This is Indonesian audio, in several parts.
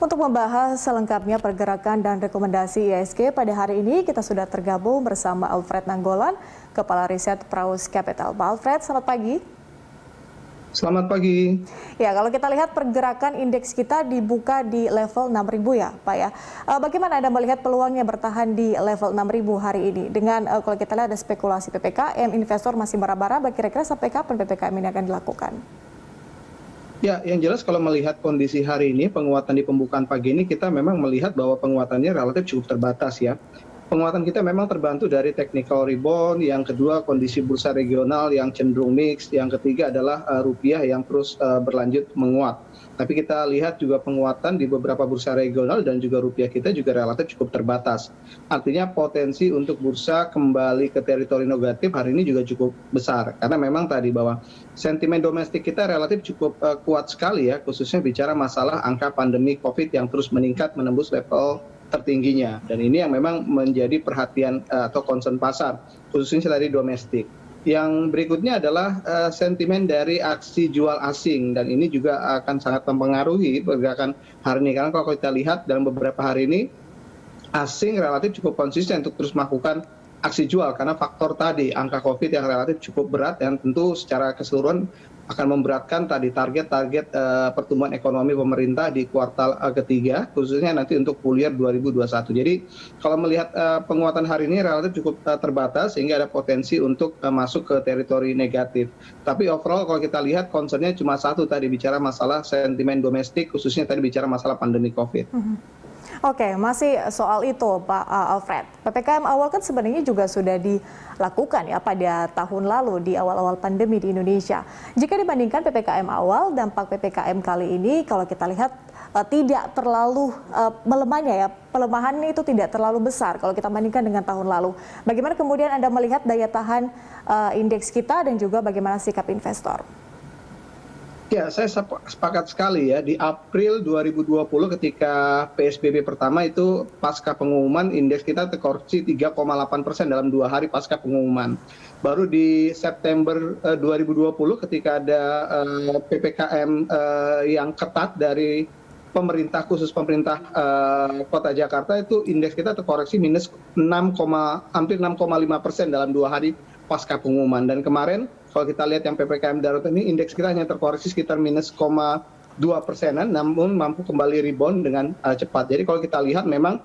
Untuk membahas selengkapnya pergerakan dan rekomendasi IHSG pada hari ini, kita sudah tergabung bersama Alfred Nanggolan, Kepala Riset Praus Capital. Pak Alfred, selamat pagi. Selamat pagi. Ya, kalau kita lihat pergerakan indeks kita dibuka di level 6.000 ya, Pak ya. Bagaimana Anda melihat peluangnya bertahan di level 6.000 hari ini? Dengan kalau kita lihat ada spekulasi PPKM, investor masih meraba-raba, kira-kira sampai kapan PPKM ini akan dilakukan? Ya, yang jelas kalau melihat kondisi hari ini, penguatan di pembukaan pagi ini, kita memang melihat bahwa penguatannya relatif cukup terbatas ya. Penguatan kita memang terbantu dari technical rebound, yang kedua kondisi bursa regional yang cenderung mix, yang ketiga adalah rupiah yang terus berlanjut menguat. Tapi kita lihat juga penguatan di beberapa bursa regional dan juga rupiah kita juga relatif cukup terbatas. Artinya potensi untuk bursa kembali ke teritori negatif hari ini juga cukup besar. Karena memang tadi bahwa sentimen domestik kita relatif cukup kuat sekali ya, khususnya bicara masalah angka pandemi COVID yang terus meningkat menembus level tertingginya, dan ini yang memang menjadi perhatian atau concern pasar, khususnya dari domestik. Yang berikutnya adalah sentimen dari aksi jual asing, dan ini juga akan sangat mempengaruhi pergerakan hari ini, karena kalau kita lihat dalam beberapa hari ini asing relatif cukup konsisten untuk terus melakukan aksi jual karena faktor tadi angka COVID yang relatif cukup berat, dan tentu secara keseluruhan akan memberatkan tadi target-target pertumbuhan ekonomi pemerintah di kuartal ketiga, khususnya nanti untuk full year 2021. Jadi kalau melihat penguatan hari ini relatif cukup terbatas, sehingga ada potensi untuk masuk ke teritori negatif. Tapi overall kalau kita lihat concernnya cuma satu tadi, bicara masalah sentimen domestik, khususnya tadi bicara masalah pandemi COVID. Oke, masih soal itu Pak Alfred. PPKM awal kan sebenarnya juga sudah dilakukan ya pada tahun lalu di awal-awal pandemi di Indonesia. Jika dibandingkan PPKM awal, dampak PPKM kali ini kalau kita lihat tidak terlalu melemahnya ya, pelemahannya itu tidak terlalu besar kalau kita bandingkan dengan tahun lalu. Bagaimana kemudian Anda melihat daya tahan indeks kita dan juga bagaimana sikap investor? Ya, saya sepakat sekali ya. Di April 2020 ketika PSBB pertama itu pasca pengumuman indeks kita terkoreksi 3,8% dalam 2 hari pasca pengumuman. Baru di September 2020 ketika ada PPKM yang ketat dari pemerintah, khusus pemerintah Kota Jakarta, itu indeks kita terkoreksi minus hampir 6,5% dalam 2 hari pasca pengumuman. Dan kemarin kalau kita lihat yang PPKM darurat ini, indeks kita hanya terkoreksi sekitar minus 0,2%, namun mampu kembali rebound dengan cepat. Jadi kalau kita lihat memang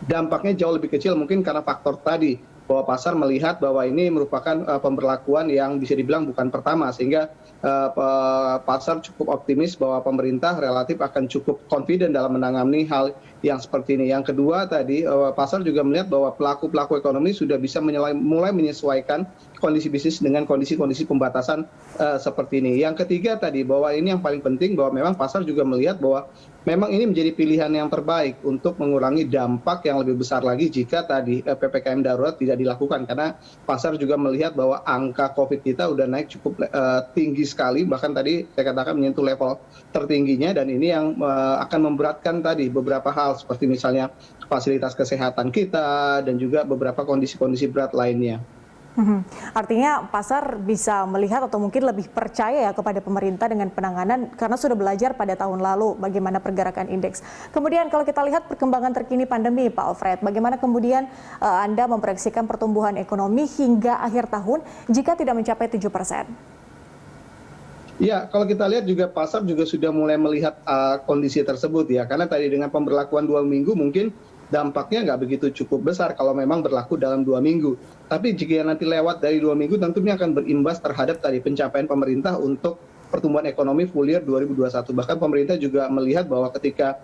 dampaknya jauh lebih kecil, mungkin karena faktor tadi bahwa pasar melihat bahwa ini merupakan pemberlakuan yang bisa dibilang bukan pertama, sehingga pasar cukup optimis bahwa pemerintah relatif akan cukup confident dalam menangani hal yang seperti ini. Yang kedua tadi, pasar juga melihat bahwa pelaku-pelaku ekonomi sudah bisa mulai menyesuaikan kondisi bisnis dengan kondisi-kondisi pembatasan seperti ini. Yang ketiga tadi, bahwa ini yang paling penting, bahwa memang pasar juga melihat bahwa memang ini menjadi pilihan yang terbaik untuk mengurangi dampak yang lebih besar lagi jika tadi PPKM darurat tidak dilakukan, karena pasar juga melihat bahwa angka COVID kita udah naik cukup tinggi sekali, bahkan tadi saya katakan menyentuh level tertingginya, dan ini yang akan memberatkan tadi beberapa hal seperti misalnya fasilitas kesehatan kita dan juga beberapa kondisi-kondisi berat lainnya. Artinya pasar bisa melihat atau mungkin lebih percaya ya kepada pemerintah dengan penanganan karena sudah belajar pada tahun lalu bagaimana pergerakan indeks. Kemudian kalau kita lihat perkembangan terkini pandemi, Pak Alfred, bagaimana kemudian Anda memproyeksikan pertumbuhan ekonomi hingga akhir tahun jika tidak mencapai 7%? Ya, kalau kita lihat juga pasar juga sudah mulai melihat kondisi tersebut ya, karena tadi dengan pemberlakuan 2 minggu mungkin dampaknya nggak begitu cukup besar kalau memang berlaku dalam 2 minggu. Tapi jika nanti lewat dari 2 minggu, tentunya akan berimbas terhadap tadi pencapaian pemerintah untuk pertumbuhan ekonomi full year 2021. Bahkan pemerintah juga melihat bahwa ketika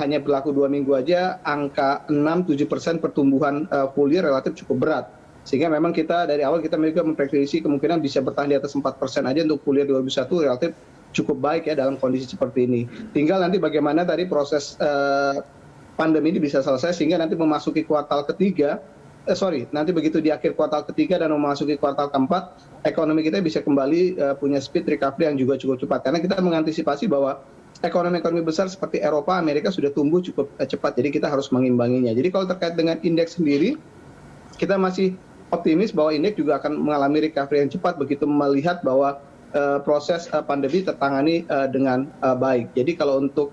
hanya berlaku 2 minggu aja, angka 6-7% pertumbuhan full year relatif cukup berat. Sehingga memang kita dari awal kita memprediksi kemungkinan bisa bertahan di atas 4% aja untuk full year 2021 relatif cukup baik ya dalam kondisi seperti ini. Tinggal nanti bagaimana tadi proses pandemi ini bisa selesai sehingga nanti memasuki kuartal ketiga, nanti begitu di akhir kuartal ketiga dan memasuki kuartal keempat, ekonomi kita bisa kembali punya speed recovery yang juga cukup cepat. Karena kita mengantisipasi bahwa ekonomi-ekonomi besar seperti Eropa, Amerika sudah tumbuh cukup cepat, jadi kita harus mengimbanginya. Jadi kalau terkait dengan indeks sendiri, kita masih optimis bahwa indeks juga akan mengalami recovery yang cepat begitu melihat bahwa proses pandemi tertangani dengan baik. Jadi kalau untuk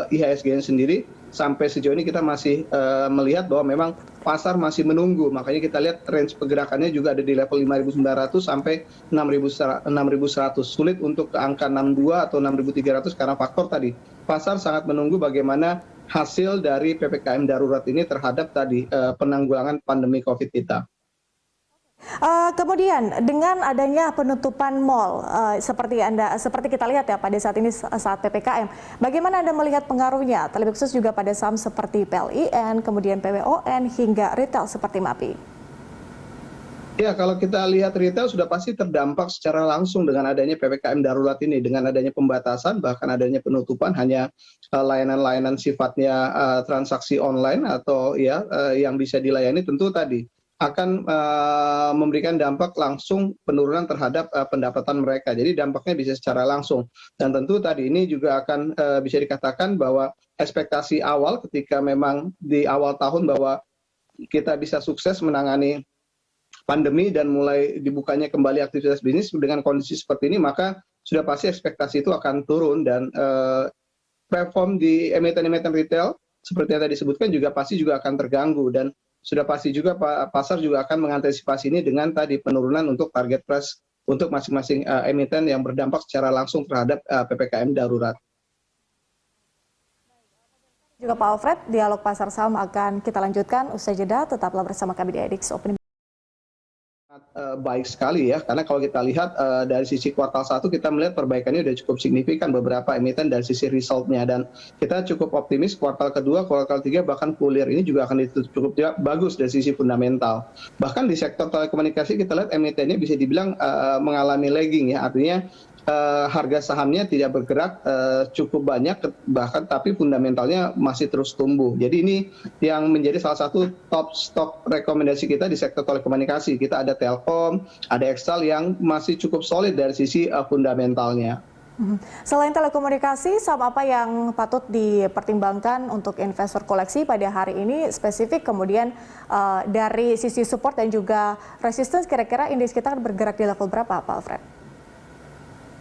IHSG sendiri sampai sejauh ini kita masih melihat bahwa memang pasar masih menunggu. Makanya kita lihat range pergerakannya juga ada di level 5.900 sampai 6.100. Sulit untuk ke angka 62 atau 6.300 karena faktor tadi. Pasar sangat menunggu bagaimana hasil dari PPKM darurat ini terhadap tadi penanggulangan pandemi COVID kita. Kemudian dengan adanya penutupan mal seperti kita lihat ya pada saat ini saat PPKM, bagaimana Anda melihat pengaruhnya terlebih khusus juga pada saham seperti PLIN, kemudian PWON hingga retail seperti MAPI? Ya, kalau kita lihat retail sudah pasti terdampak secara langsung dengan adanya PPKM darurat ini, dengan adanya pembatasan bahkan adanya penutupan hanya layanan-layanan sifatnya transaksi online atau ya yang bisa dilayani tentu tadi akan memberikan dampak langsung penurunan terhadap pendapatan mereka. Jadi dampaknya bisa secara langsung. Dan tentu tadi ini juga akan bisa dikatakan bahwa ekspektasi awal ketika memang di awal tahun bahwa kita bisa sukses menangani pandemi dan mulai dibukanya kembali aktivitas bisnis dengan kondisi seperti ini, maka sudah pasti ekspektasi itu akan turun dan perform di emiten-emiten retail seperti yang tadi disebutkan juga pasti juga akan terganggu dan sudah pasti juga pasar juga akan mengantisipasi ini dengan tadi penurunan untuk target price untuk masing-masing emiten yang berdampak secara langsung terhadap PPKM darurat. Juga Pak Alfred, dialog pasar saham akan kita lanjutkan usai jeda. Tetaplah bersama kami di Edix Opening. Baik sekali ya, karena kalau kita lihat dari sisi kuartal 1 kita melihat perbaikannya sudah cukup signifikan beberapa emiten dari sisi resultnya dan kita cukup optimis kuartal kedua, kuartal 3 bahkan full year ini juga akan ditutup cukup bagus dari sisi fundamental. Bahkan di sektor telekomunikasi kita lihat emitennya bisa dibilang mengalami lagging ya, artinya harga sahamnya tidak bergerak cukup banyak bahkan tapi fundamentalnya masih terus tumbuh. Jadi ini yang menjadi salah satu top stock rekomendasi kita di sektor telekomunikasi. Kita ada Telkom, ada Excel yang masih cukup solid dari sisi fundamentalnya. Selain telekomunikasi, saham apa yang patut dipertimbangkan untuk investor koleksi pada hari ini spesifik kemudian dari sisi support dan juga resistance kira-kira indeks kita bergerak di level berapa Pak Alfred?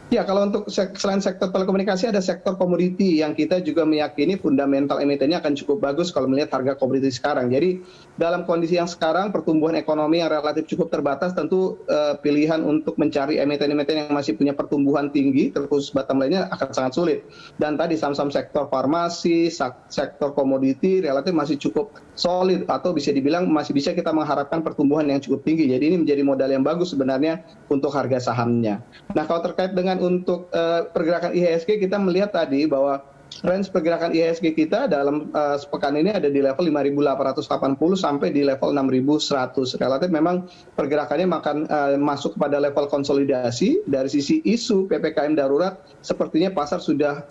Ya, kalau untuk selain sektor telekomunikasi ada sektor komoditi yang kita juga meyakini fundamental emitennya akan cukup bagus kalau melihat harga komoditi sekarang. Jadi dalam kondisi yang sekarang pertumbuhan ekonomi yang relatif cukup terbatas tentu pilihan untuk mencari emiten-emiten yang masih punya pertumbuhan tinggi terkhusus bottom line-nya akan sangat sulit. Dan tadi saham-saham sektor farmasi, sektor komoditi relatif masih cukup solid atau bisa dibilang masih bisa kita mengharapkan pertumbuhan yang cukup tinggi. Jadi ini menjadi modal yang bagus sebenarnya untuk harga sahamnya. Nah, kalau terkait dengan untuk pergerakan IHSG kita melihat tadi bahwa range pergerakan IHSG kita dalam sepekan ini ada di level 5.880 sampai di level 6.100. Relatif memang pergerakannya akan masuk pada level konsolidasi. Dari sisi isu PPKM darurat sepertinya pasar sudah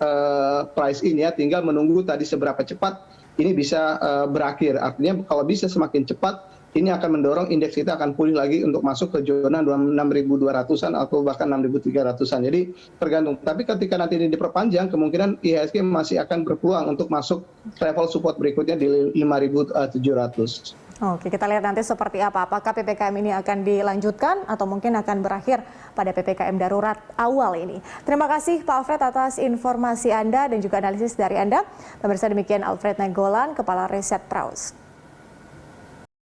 price in ya, tinggal menunggu tadi seberapa cepat ini bisa berakhir. Artinya kalau bisa semakin cepat ini akan mendorong indeks kita akan pulih lagi untuk masuk ke zona 6.200-an atau bahkan 6.300-an. Jadi tergantung. Tapi ketika nanti ini diperpanjang, kemungkinan IHSG masih akan berpeluang untuk masuk level support berikutnya di 5.700. Oke, kita lihat nanti seperti apa. Apakah PPKM ini akan dilanjutkan atau mungkin akan berakhir pada PPKM darurat awal ini. Terima kasih Pak Alfred atas informasi Anda dan juga analisis dari Anda. Pemirsa demikian Alfred Nainggolan, Kepala Riset Praus.